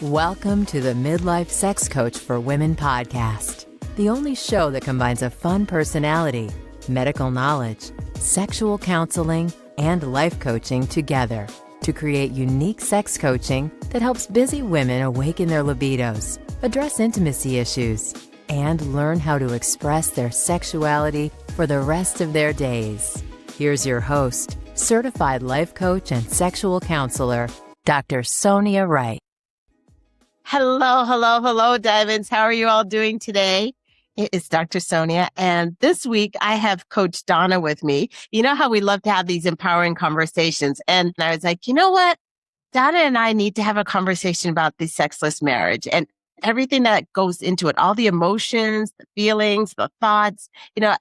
Welcome to the Midlife Sex Coach for Women podcast, the only show that combines a fun personality, medical knowledge, sexual counseling, and life coaching together to create unique sex coaching that helps busy women awaken their libidos, address intimacy issues, and learn how to express their sexuality for the rest of their days. Here's your host, certified life coach and sexual counselor, Dr. Sonia Wright. Hello, Diamonds. How are you all doing today? It is Dr. Sonia, and this week I have Coach Donna with me. You know how we love to have these empowering conversations, and I was like, you know what? Donna and I need to have a conversation about the sexless marriage and everything that goes into it, all the emotions, the feelings, the thoughts,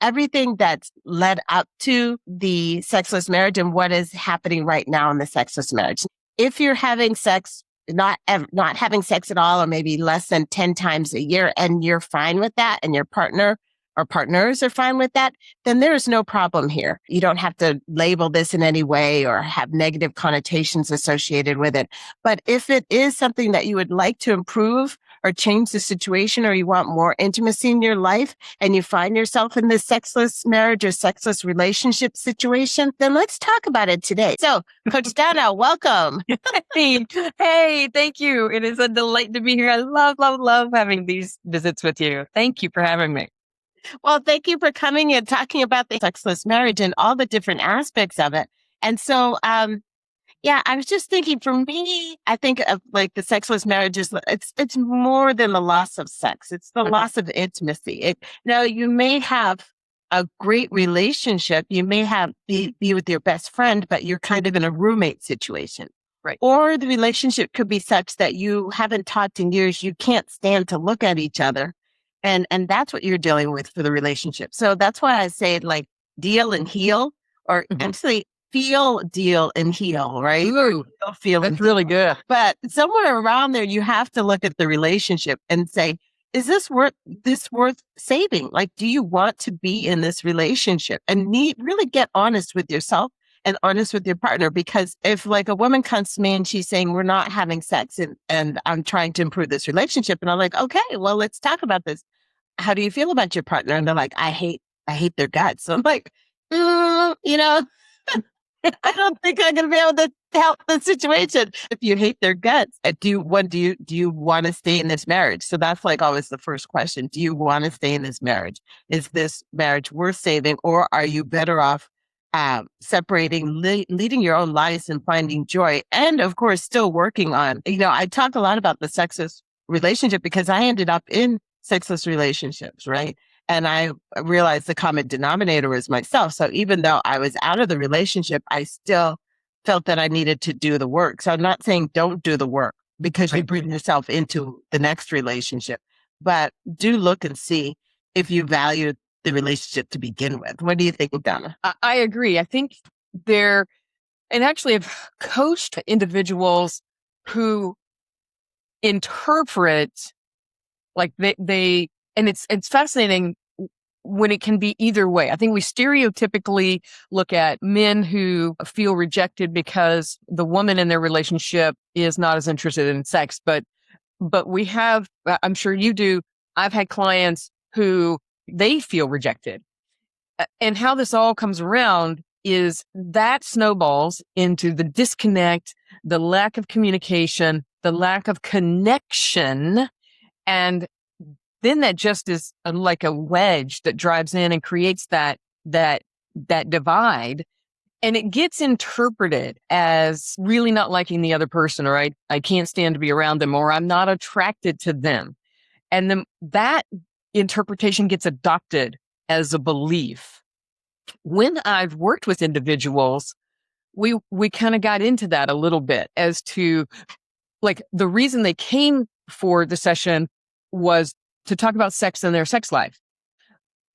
everything that's led up to the sexless marriage and what is happening right now in the sexless marriage. If you're having sex, not having sex at all, or maybe less than 10 times a year, and you're fine with that, and your partner or partners are fine with that, then there is no problem here. You don't have to label this in any way or have negative connotations associated with it. But if it is something that you would like to improve or change the situation, or you want more intimacy in your life, and you find yourself in this sexless marriage or sexless relationship situation, then let's talk about it today. So, Coach Donna, welcome. Hey, thank you. It is a delight to be here. I love having these visits with you. Thank you for having me. Well, thank you for coming and talking about the sexless marriage and all the different aspects of it. And so, I was just thinking, for me, I think of like the sexless marriage is, it's more than the loss of sex. It's the loss of intimacy. Now, you may have a great relationship. You may be with your best friend, but you're kind of in a roommate situation. Right. Or the relationship could be such that you haven't talked in years. You can't stand to look at each other. And that's what you're dealing with for the relationship. So that's why I say like deal and heal, or actually feel, deal, and heal, right? Ooh, feel that's really good. But somewhere around there, you have to look at the relationship and say, is this worth saving? Like, do you want to be in this relationship? And really get honest with yourself and honest with your partner. Because if like a woman comes to me and she's saying, we're not having sex and I'm trying to improve this relationship. And I'm like, okay, well, let's talk about this. How do you feel about your partner? And they're like, I hate their guts. So I'm like, I don't think I'm going to be able to help the situation if you hate their guts. Do you want to stay in this marriage? So that's like always the first question. Do you want to stay in this marriage? Is this marriage worth saving, or are you better off separating, leading your own lives and finding joy? And of course, still working on, I talk a lot about the sexless relationship because I ended up in sexless relationships, right? And I realized the common denominator was myself. So even though I was out of the relationship, I still felt that I needed to do the work. So I'm not saying don't do the work because you bring yourself into the next relationship, but do look and see if you value the relationship to begin with. What do you think, Donna? I agree. I think and actually I've coached individuals who interpret like they and it's fascinating when it can be either way. I think we stereotypically look at men who feel rejected because the woman in their relationship is not as interested in sex. But we have, I'm sure you do, I've had clients who they feel rejected. And how this all comes around is that snowballs into the disconnect, the lack of communication, the lack of connection, and then that just is like a wedge that drives in and creates that divide. And it gets interpreted as really not liking the other person, or I can't stand to be around them, or I'm not attracted to them. And then that interpretation gets adopted as a belief. When I've worked with individuals, we kind of got into that a little bit as to like the reason they came for the session was to talk about sex and their sex life.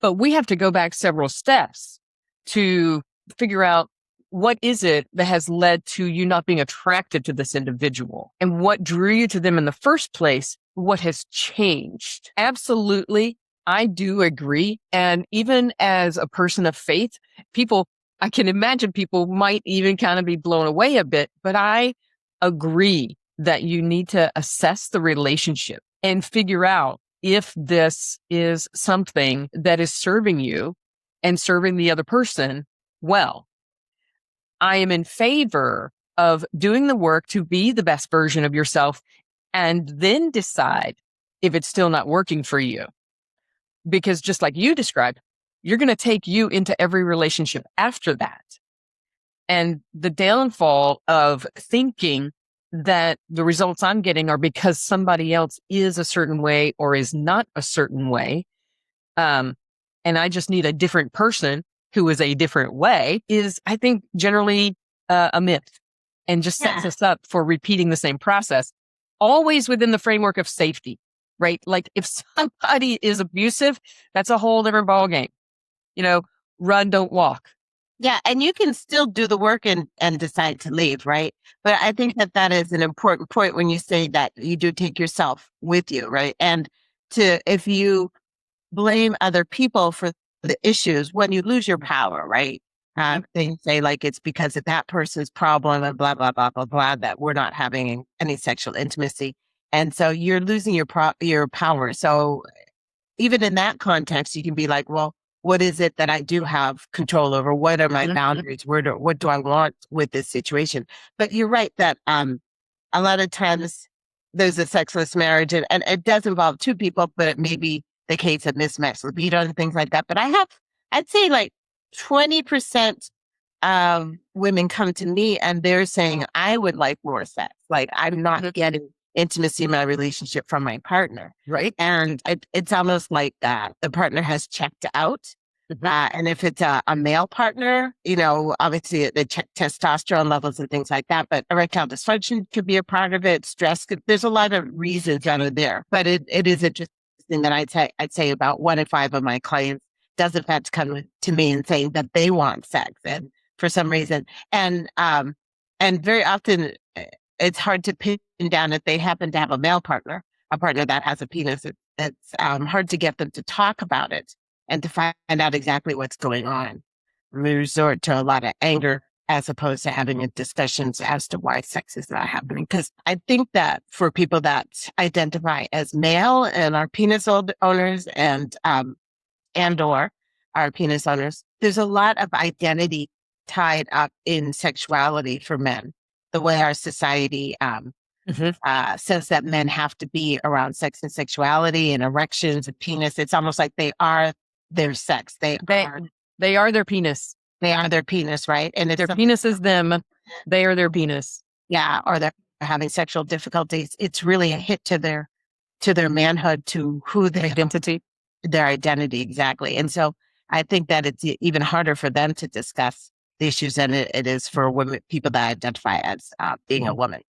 But we have to go back several steps to figure out what is it that has led to you not being attracted to this individual, and what drew you to them in the first place. What has changed? Absolutely. I do agree. And even as a person of faith, I can imagine people might even kind of be blown away a bit, but I agree that you need to assess the relationship and figure out if this is something that is serving you and serving the other person well. I am in favor of doing the work to be the best version of yourself and then decide if it's still not working for you. Because just like you described, you're going to take you into every relationship after that. And the downfall of thinking that the results I'm getting are because somebody else is a certain way or is not a certain way, and I just need a different person who is a different way is, I think, generally a myth and just sets us up for repeating the same process, always within the framework of safety, right? Like if somebody is abusive, that's a whole different ballgame. Run, don't walk. Yeah. And you can still do the work and decide to leave, right? But I think that is an important point when you say that you do take yourself with you, right? And if you blame other people for the issues, when you lose your power, right? They say like it's because of that person's problem and blah, blah, blah, blah, blah, that we're not having any sexual intimacy. And so you're losing your power. So even in that context, you can be like, well, what is it that I do have control over? What are my boundaries? What do I want with this situation? But you're right that a lot of times there's a sexless marriage and it does involve two people, but it may be the case of mismatched libido and things like that. But I'd say like 20% of women come to me and they're saying, I would like more sex. Like I'm not getting intimacy in my relationship from my partner. Right. And it's almost like the partner has checked out. And if it's a male partner, obviously they check testosterone levels and things like that, but erectile dysfunction could be a part of it. Stress there's a lot of reasons that are there, but it is interesting that I'd say about 1 in 5 of my clients does in fact come to me and saying that they want sex and for some reason. And very often it's hard to pin down if they happen to have a male partner, a partner that has a penis. It's hard to get them to talk about it and to find out exactly what's going on. We resort to a lot of anger as opposed to having discussions as to why sex is not happening. Because I think that for people that identify as male and are penis owners and or are penis owners, there's a lot of identity tied up in sexuality for men. The way our society says that men have to be around sex and sexuality and erections and penis. It's almost like they are their sex. They are their penis. They are their penis, right? And their penis is them. They are their penis. Yeah, or they're having sexual difficulties. It's really a hit to their manhood, to who they identity. Their identity, exactly. And so I think that it's even harder for them to discuss the issues than it is for women, people that identify as being a woman.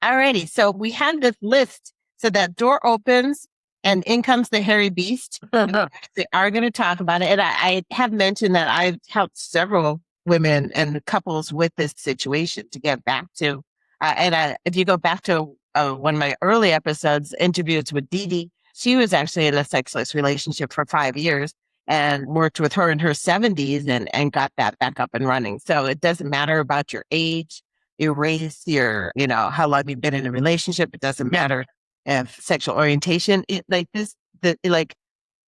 Alrighty, so we have this list. So that door opens and in comes the hairy beast. They are going to talk about it. And I have mentioned that I've helped several women and couples with this situation to get back to. If you go back to one of my early episodes, interviews with Dee Dee, she was actually in a sexless relationship for 5 years and worked with her in her 70s and got that back up and running. So it doesn't matter about your age, your race, how long you've been in a relationship. It doesn't matter if sexual orientation.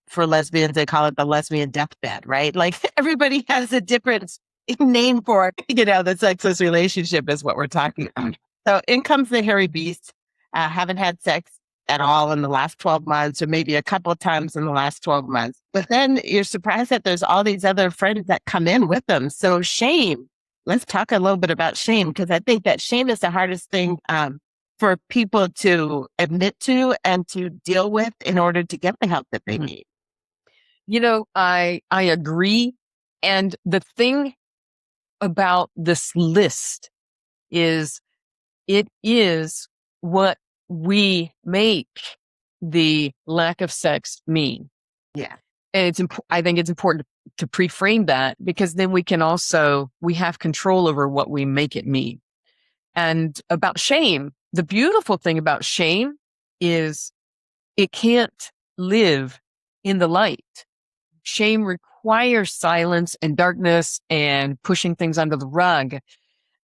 For lesbians, they call it the lesbian deathbed, right? Like everybody has a different name for it. The sexless relationship is what we're talking about. So in comes the hairy beast. Haven't had sex at all in the last 12 months, or maybe a couple of times in the last 12 months. But then you're surprised that there's all these other friends that come in with them. So shame. Let's talk a little bit about shame, because I think that shame is the hardest thing for people to admit to and to deal with in order to get the help that they need. I agree. And the thing about this list is it is what we make the lack of sex mean. Yeah. And I think it's important to pre-frame that, because then we have control over what we make it mean. And about shame, the beautiful thing about shame is it can't live in the light. Shame requires silence and darkness and pushing things under the rug.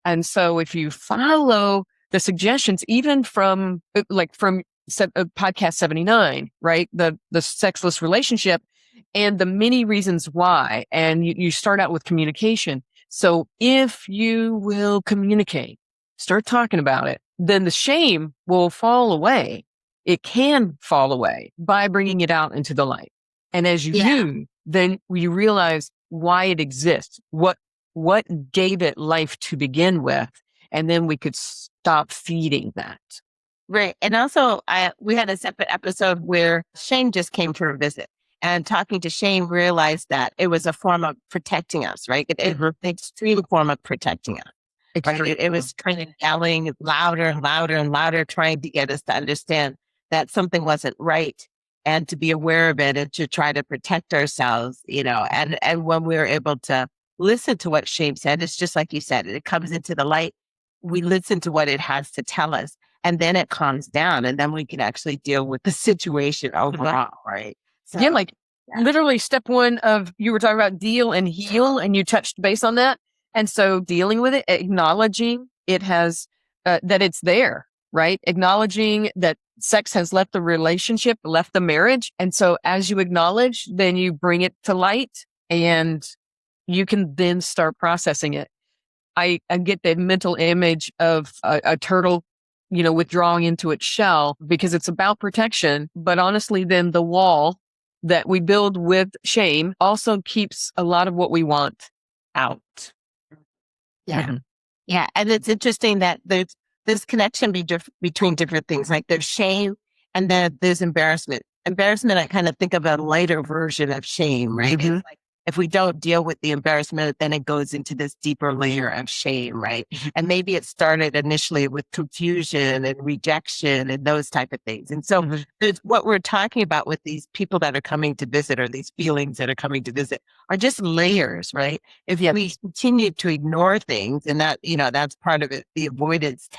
And so if you follow the suggestions, even from podcast 79, right? The sexless relationship and the many reasons why. And you start out with communication. So if you will communicate, start talking about it, then the shame will fall away. It can fall away by bringing it out into the light. And as you do, then you realize why it exists, what gave it life to begin with. And then we could stop feeding that. Right. And also, we had a separate episode where shame just came for a visit. And talking to Shane realized that it was a form of protecting us, right? The extreme form of protecting us. Right? It was kind of yelling louder and louder and louder, trying to get us to understand that something wasn't right and to be aware of it and to try to protect ourselves, and when we were able to listen to what Shane said, it's just like you said, it comes into the light. We listen to what it has to tell us, and then it calms down, and then we can actually deal with the situation overall, right? So, literally step one of, you were talking about deal and heal, and you touched base on that. And so dealing with it, acknowledging it has, that it's there, right? Acknowledging that sex has left the relationship, left the marriage. And so as you acknowledge, then you bring it to light and you can then start processing it. I get the mental image of a turtle, withdrawing into its shell because it's about protection. But honestly, then the wall that we build with shame also keeps a lot of what we want out. Yeah. Mm-hmm. Yeah. And it's interesting that there's this connection between different things. Like there's shame and then there's embarrassment. Embarrassment, I kind of think of a lighter version of shame, right? It's like, if we don't deal with the embarrassment, then it goes into this deeper layer of shame, right? And maybe it started initially with confusion and rejection and those type of things. And so what we're talking about with these people that are coming to visit, or these feelings that are coming to visit, are just layers, right? If we continue to ignore things, and that, that's part of it, the avoidance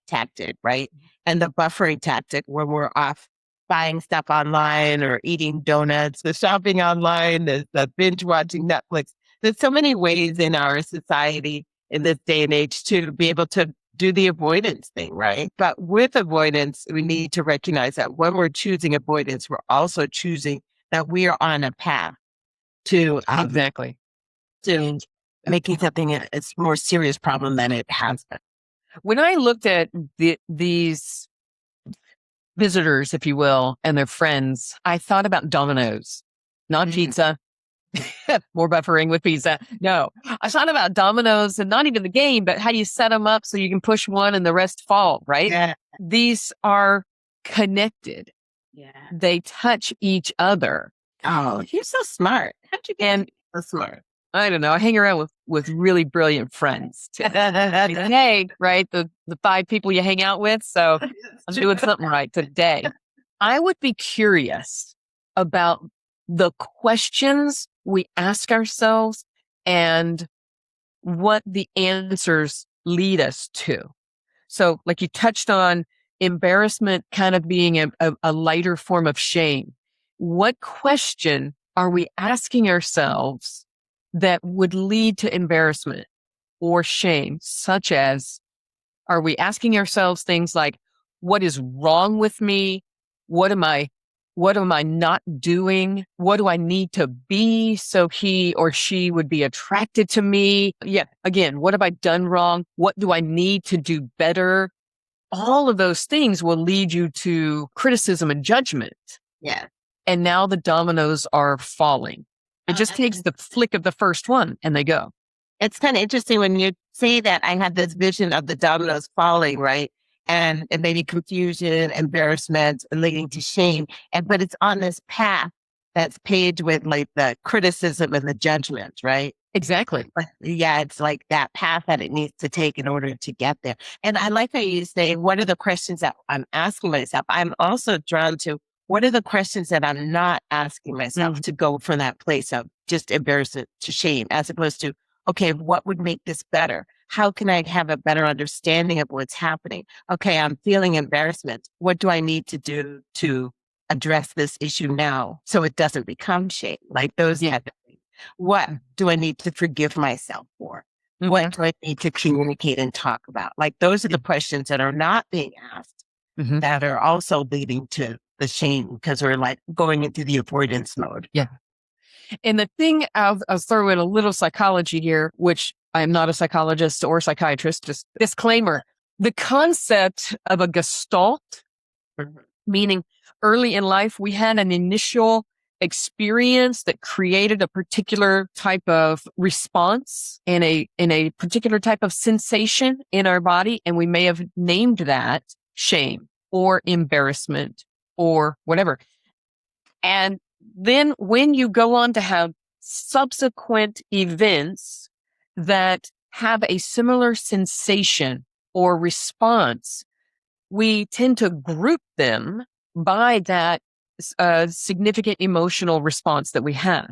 tactic, right? And the buffering tactic where we're off buying stuff online or eating donuts, the shopping online, the binge watching Netflix. There's so many ways in our society in this day and age to be able to do the avoidance thing, right? But with avoidance, we need to recognize that when we're choosing avoidance, we're also choosing that we are on a path to to making something a more serious problem than it has been. When I looked at these visitors, if you will, and their friends, I thought about Domino's, not pizza. More buffering with pizza. No, I thought about Domino's, and not even the game, but how you set them up so you can push one and the rest fall, right? Yeah. These are connected. Yeah. They touch each other. Oh, you're so smart. How'd you get so smart? I don't know. I hang around with really brilliant friends. Hey, right? The 5 people you hang out with. So I'm doing something right today. I would be curious about the questions we ask ourselves and what the answers lead us to. So like you touched on embarrassment kind of being a lighter form of shame. What question are we asking ourselves that would lead to embarrassment or shame, such as, are we asking ourselves things like, what is wrong with me? What am I not doing? What do I need to be so he or she would be attracted to me? Yeah. Again, what have I done wrong? What do I need to do better? All of those things will lead you to criticism and judgment. Yeah. And now the dominoes are falling. It just takes the flick of the first one and they go. It's kind of interesting when you say that. I had this vision of the dominoes falling, right? And maybe confusion, embarrassment, leading to shame. But it's on this path that's paved with like the criticism and the judgment, right? Exactly. Yeah, it's like that path that it needs to take in order to get there. And I like how you say, what are the questions that I'm asking myself? I'm also drawn to, what are the questions that I'm not asking myself to go from that place of just embarrassment to shame, as opposed to, okay, what would make this better? How can I have a better understanding of what's happening? Okay, I'm feeling embarrassment. What do I need to do to address this issue now so it doesn't become shame? Like those type of things. What do I need to forgive myself for? What do I need to communicate and talk about? Like those are the questions that are not being asked that are also leading to the shame because we're like going into the avoidance mode. Yeah. And the thing, I'll throw in a little psychology here, which I'm not a psychologist or psychiatrist, just disclaimer. The concept of a gestalt, meaning early in life, we had an initial experience that created a particular type of response and a particular type of sensation in our body. And we may have named that shame or embarrassment or whatever. And then when you go on to have subsequent events that have a similar sensation or response, we tend to group them by that significant emotional response that we have.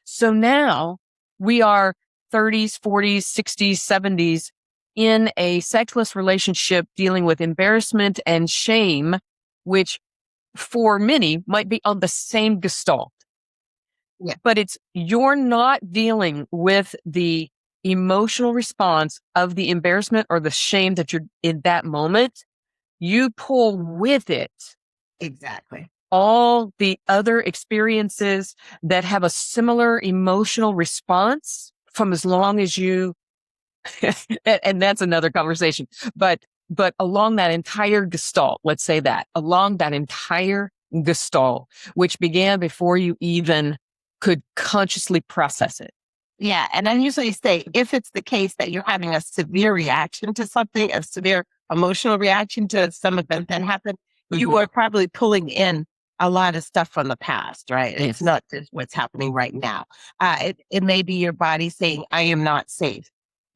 So now we are 30s, 40s, 60s, 70s in a sexless relationship dealing with embarrassment and shame, which for many might be on the same gestalt. Yeah. But you're not dealing with the emotional response of the embarrassment or the shame that you're in that moment. You pull with it Exactly. all the other experiences that have a similar emotional response from as long as you, and that's another conversation, but along that entire gestalt, let's say that, along that entire gestalt, which began before you even could consciously process it. Yeah. And I usually say, if it's the case that you're having a severe reaction to something, a severe emotional reaction to some event that happened, you are probably pulling in a lot of stuff from the past, right? Yes. It's not just what's happening right now. It may be your body saying, I am not safe.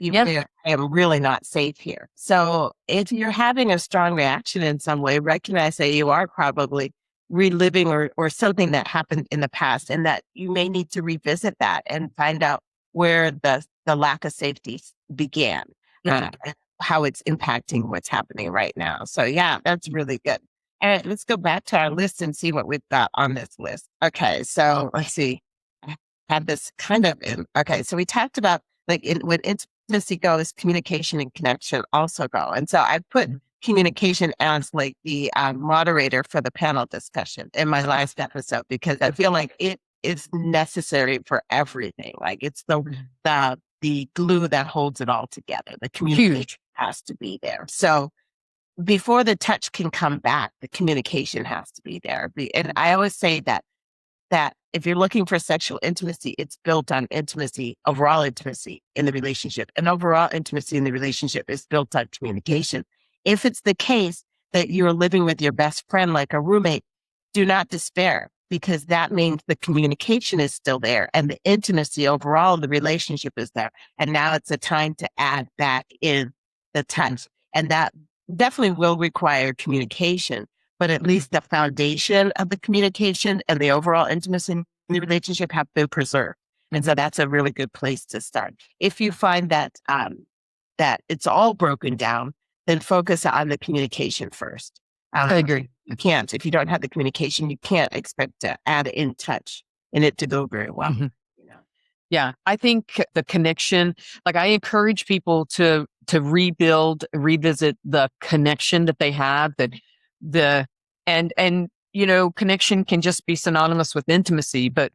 I am really not safe here. So if you're having a strong reaction in some way, recognize that you are probably reliving or something that happened in the past and that you may need to revisit that and find out where the lack of safety began, and how it's impacting what's happening right now. So yeah, that's really good. All right, let's go back to our list and see what we've got on this list. Okay, so let's see. I had this kind of okay, so we talked about like when intimacy goes, communication and connection also go. And so I put communication as like the moderator for the panel discussion in my last episode because I feel like it is necessary for everything. Like it's the glue that holds it all together. The communication has to be there. So before the touch can come back, the communication has to be there. And I always say that if you're looking for sexual intimacy, it's built on intimacy, overall intimacy in the relationship. And overall intimacy in the relationship is built on communication. If it's the case that you're living with your best friend like a roommate, do not despair because that means the communication is still there and the intimacy overall in the relationship is there. And now it's a time to add back in the touch. And that definitely will require communication, but at least the foundation of the communication and the overall intimacy in the relationship have been preserved. And so that's a really good place to start. If you find that that it's all broken down, then focus on the communication first. I agree. You can't. If you don't have the communication, you can't expect to add in touch and it to go very well. Mm-hmm. Yeah, I think the connection, like I encourage people to revisit the connection that they have, and connection can just be synonymous with intimacy, but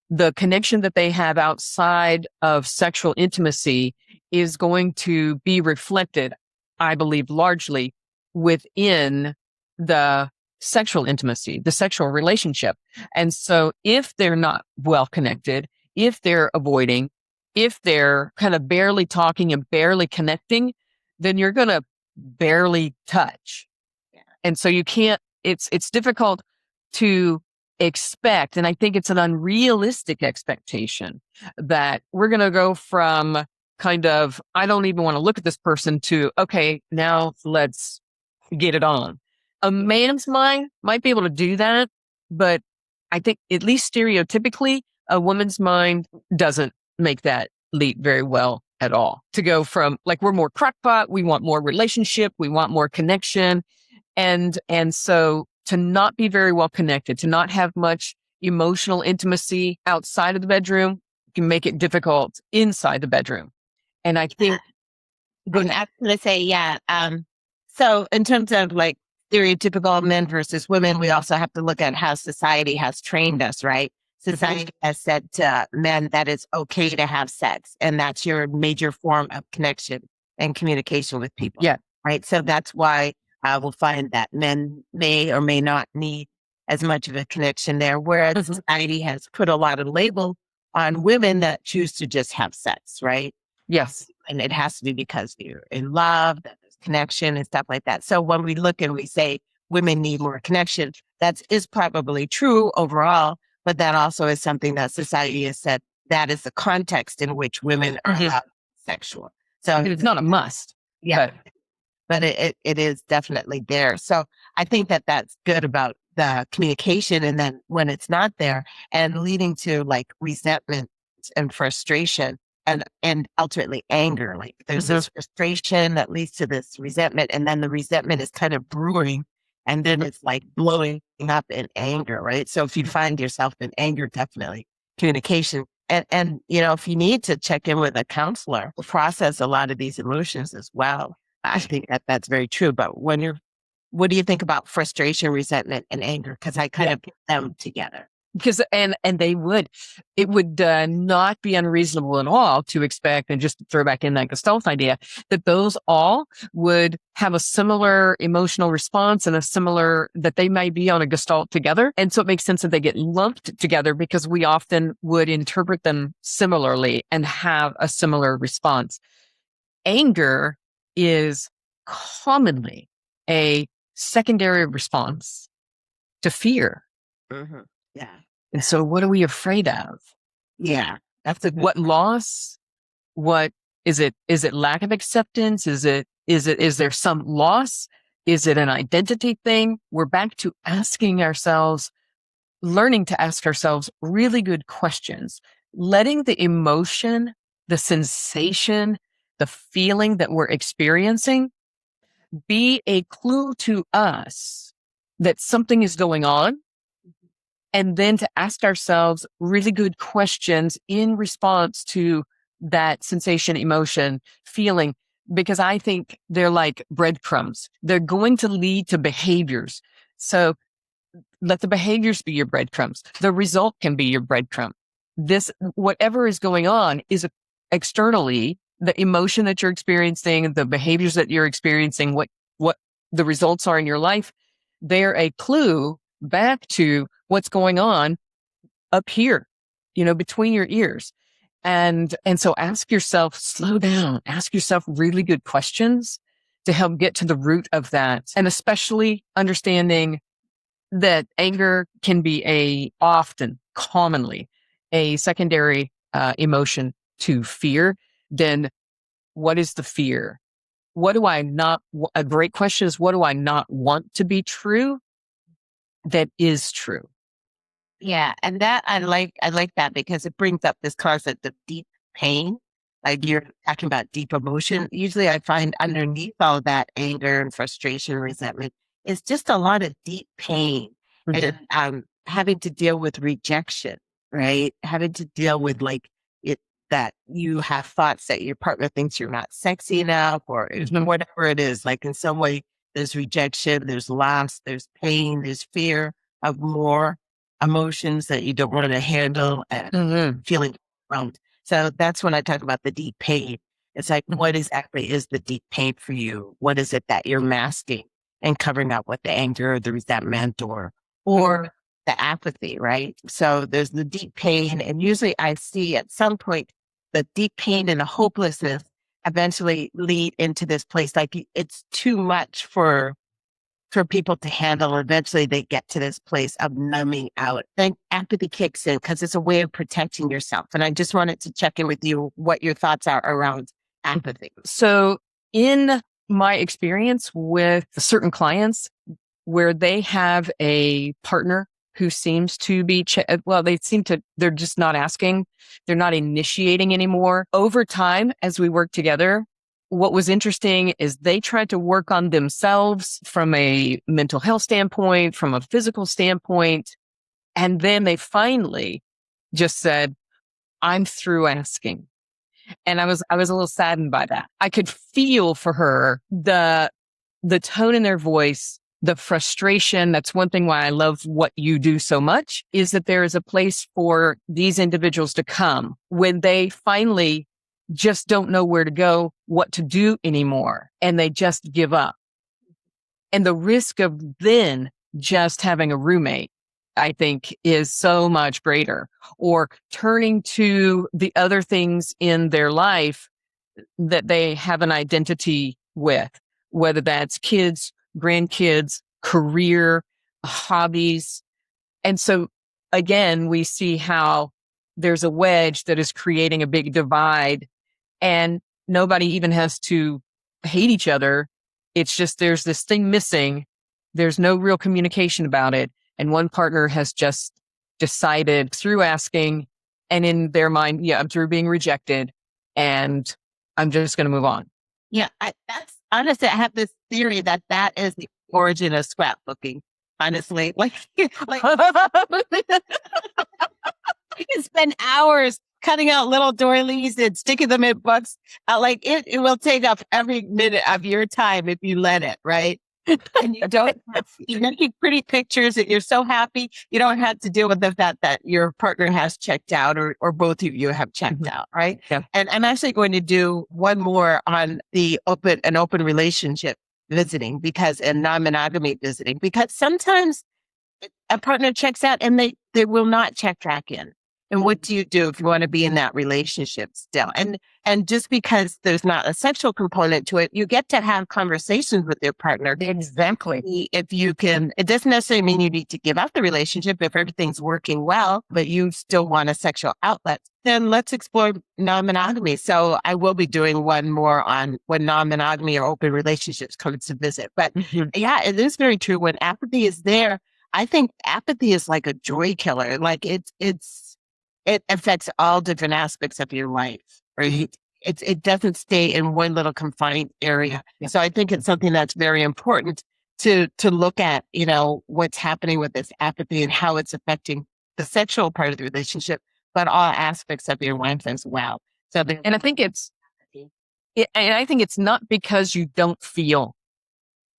the connection that they have outside of sexual intimacy is going to be reflected, I believe, largely within the sexual intimacy, the sexual relationship. And so if they're not well connected, if they're avoiding, if they're kind of barely talking and barely connecting, then you're going to barely touch. Yeah. And so you can't, it's difficult to expect. And I think it's an unrealistic expectation that we're going to go from kind of, I don't even want to look at this person to, okay, now let's get it on. A man's mind might be able to do that, but I think at least stereotypically, a woman's mind doesn't make that leap very well at all. To go from like, we're more crackpot, we want more relationship, we want more connection. And so to not be very well connected, to not have much emotional intimacy outside of the bedroom can make it difficult inside the bedroom. And I think, And I was going to say, so in terms of like stereotypical men versus women, we also have to look at how society has trained us, right? Society has said to men that it's okay to have sex, and that's your major form of connection and communication with people. Yeah. Right. So that's why we'll find that men may or may not need as much of a connection there, whereas society has put a lot of label on women that choose to just have sex, right? Yes. And it has to be because you're in love, that there's connection and stuff like that. So when we look and we say women need more connection, that is probably true overall, but that also is something that society has said that is the context in which women are allowed sexual. So It's not a must. yeah, but it is definitely there. So I think that that's good about the communication. And then when it's not there and leading to like resentment and frustration and ultimately anger, like there's this frustration that leads to this resentment. And then the resentment is kind of brewing and then it's like blowing up in anger, right? So if you find yourself in anger, definitely communication. And, you know, if you need to check in with a counselor, process a lot of these emotions as well. I think that that's very true. But what do you think about frustration, resentment, and anger? Because I kind of put them together. Because, and it would not be unreasonable at all to expect, and just to throw back in that Gestalt idea, that those all would have a similar emotional response and that they might be on a Gestalt together. And so it makes sense that they get lumped together because we often would interpret them similarly and have a similar response. Anger is commonly a secondary response to fear. Mm-hmm. Yeah. And so what are we afraid of? Yeah. That's what loss? What is it? Is it lack of acceptance? Is there some loss? Is it an identity thing? We're back to learning to ask ourselves really good questions, letting the emotion, the sensation, the feeling that we're experiencing be a clue to us that something is going on. And then to ask ourselves really good questions in response to that sensation, emotion, feeling, because I think they're like breadcrumbs. They're going to lead to behaviors. So let the behaviors be your breadcrumbs. The result can be your breadcrumb. Whatever is going on is externally the emotion that you're experiencing, the behaviors that you're experiencing, what the results are in your life. They're a clue back to what's going on up here, between your ears. And so ask yourself, slow down, ask yourself really good questions to help get to the root of that. And especially understanding that anger can be commonly a secondary emotion to fear. Then what is the fear? A great question is, what do I not want to be true that is true? Yeah. And that I like that because it brings up this concept of deep pain. Like you're talking about deep emotion. Usually I find underneath all that anger and frustration, resentment, is just a lot of deep pain and having to deal with rejection, right? Having to deal with like it, that you have thoughts that your partner thinks you're not sexy enough or whatever it is. Like in some way, there's rejection, there's loss, there's pain, there's fear of more emotions that you don't want to handle and feeling overwhelmed. So that's when I talk about the deep pain. It's like, what exactly is the deep pain for you? What is it that you're masking and covering up with the anger or the resentment or the apathy, right? So there's the deep pain. And usually I see at some point the deep pain and the hopelessness eventually lead into this place. Like it's too much for people to handle. Eventually they get to this place of numbing out. Then apathy kicks in because it's a way of protecting yourself. And I just wanted to check in with you what your thoughts are around apathy. So in my experience with certain clients where they have a partner who seems to be, they're just not asking, they're not initiating anymore. Over time, as we work together, what was interesting is they tried to work on themselves from a mental health standpoint, from a physical standpoint. And then they finally just said, I'm through asking. And I was a little saddened by that. I could feel for her the tone in their voice, the frustration. That's one thing why I love what you do so much, is that there is a place for these individuals to come when they finally just don't know where to go, what to do anymore, and they just give up. And the risk of then just having a roommate, I think, is so much greater, or turning to the other things in their life that they have an identity with, whether that's kids, grandkids, career, hobbies. And so again, we see how there's a wedge that is creating a big divide, and nobody even has to hate each other. It's just there's this thing missing. There's no real communication about it. And one partner has just decided through asking, and in their mind, I'm through being rejected and I'm just going to move on. Yeah, that's honestly, I have this theory that is the origin of scrapbooking. Honestly, like you can spend hours cutting out little doilies and sticking them in books. It will take up every minute of your time if you let it, right? And you're making pretty pictures and you're so happy. You don't have to deal with the fact that your partner has checked out or both of you have checked out, right? Yeah. And I'm actually going to do one more on the open relationship visiting and non-monogamy visiting, because sometimes a partner checks out and they will not check back in. And what do you do if you want to be in that relationship still? And just because there's not a sexual component to it, you get to have conversations with your partner. Exactly. If you can, it doesn't necessarily mean you need to give up the relationship if everything's working well, but you still want a sexual outlet, then let's explore non-monogamy. So I will be doing one more on when non-monogamy or open relationships comes to visit. But yeah, it is very true. When apathy is there, I think apathy is like a joy killer. Like it affects all different aspects of your life, right? It doesn't stay in one little confined area. Yeah. So I think it's something that's very important to look at, what's happening with this apathy and how it's affecting the sexual part of the relationship, but all aspects of your life as well. And I think I think it's not because you don't feel,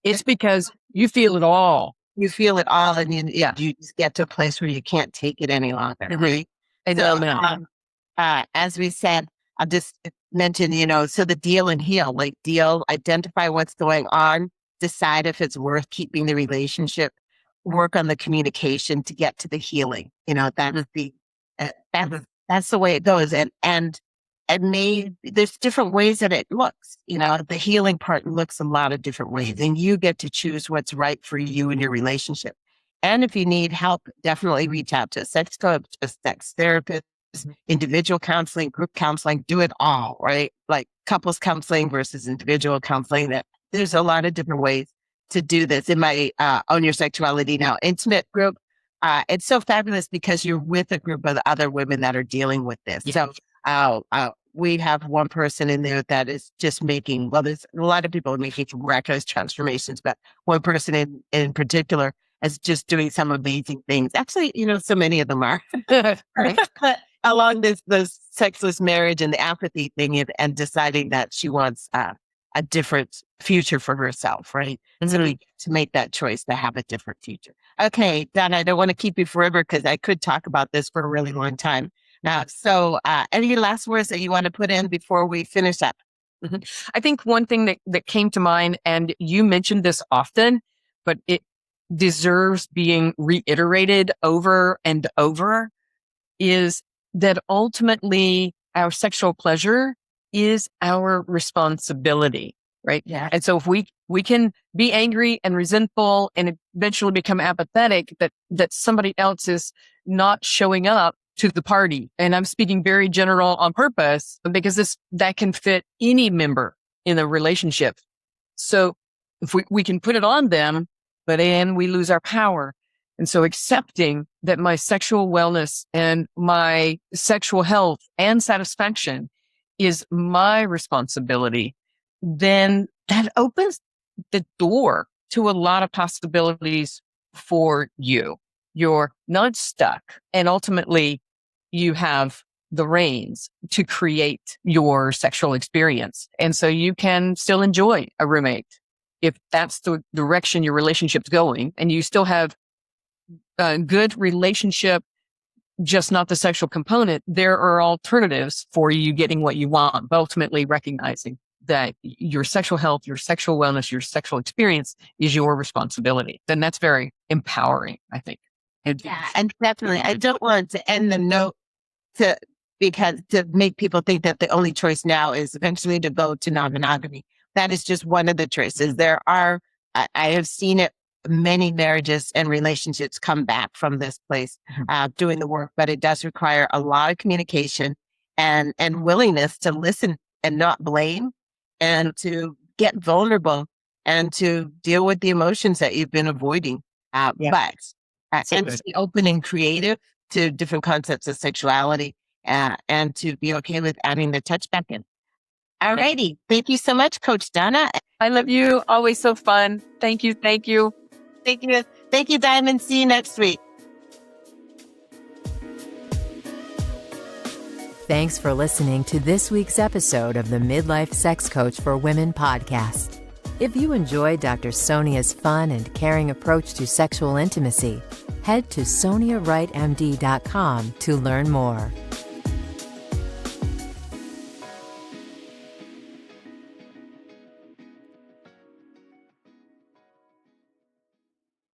it's because you feel it all. You feel it all, and you just get to a place where you can't take it any longer, right? As we said, I'll just mention, so the deal and heal, identify what's going on, decide if it's worth keeping the relationship, work on the communication to get to the healing. That's the way it goes. And there's different ways that it looks, the healing part looks a lot of different ways, and you get to choose what's right for you in your relationship. And if you need help, definitely reach out to a sex coach, a sex therapist, individual counseling, group counseling, do it all, right? Like couples counseling versus individual counseling. There's a lot of different ways to do this. In my Own Your Sexuality Now intimate group, it's so fabulous because you're with a group of other women that are dealing with this. Yeah. So we have one person in there that is just there's a lot of people making miraculous transformations, but one person in particular is just doing some amazing things. Actually, so many of them are. Along this sexless marriage and the apathy thing and deciding that she wants a different future for herself, right? And so to make that choice to have a different future. Okay, Donna, I don't want to keep you forever because I could talk about this for a really long time. Now, so any last words that you want to put in before we finish up? Mm-hmm. I think one thing that came to mind, and you mentioned this often, but it deserves being reiterated over and over, is that ultimately our sexual pleasure is our responsibility, right? Yeah. And so if we can be angry and resentful and eventually become apathetic that somebody else is not showing up to the party. And I'm speaking very general on purpose because that can fit any member in a relationship. So if we can put it on them, but then we lose our power. And so accepting that my sexual wellness and my sexual health and satisfaction is my responsibility, then that opens the door to a lot of possibilities for you. You're not stuck. And ultimately, you have the reins to create your sexual experience. And so you can still enjoy a roommate if that's the direction your relationship's going, and you still have a good relationship, just not the sexual component. There are alternatives for you getting what you want, but ultimately recognizing that your sexual health, your sexual wellness, your sexual experience is your responsibility. Then that's very empowering, I think. Yeah, and definitely, I don't want to end the note to make people think that the only choice now is eventually to go to non-monogamy. That is just one of the choices. I have seen it, many marriages and relationships come back from this place doing the work, but it does require a lot of communication and willingness to listen and not blame, and to get vulnerable and to deal with the emotions that you've been avoiding. But and to be open and creative to different concepts of sexuality, and to be okay with adding the touch back in. All righty. Thank you so much, Coach Donna. I love you. Always so fun. Thank you. Thank you. Thank you. Thank you, Diamond. See you next week. Thanks for listening to this week's episode of the Midlife Sex Coach for Women podcast. If you enjoyed Dr. Sonia's fun and caring approach to sexual intimacy, head to SoniaWrightMD.com to learn more.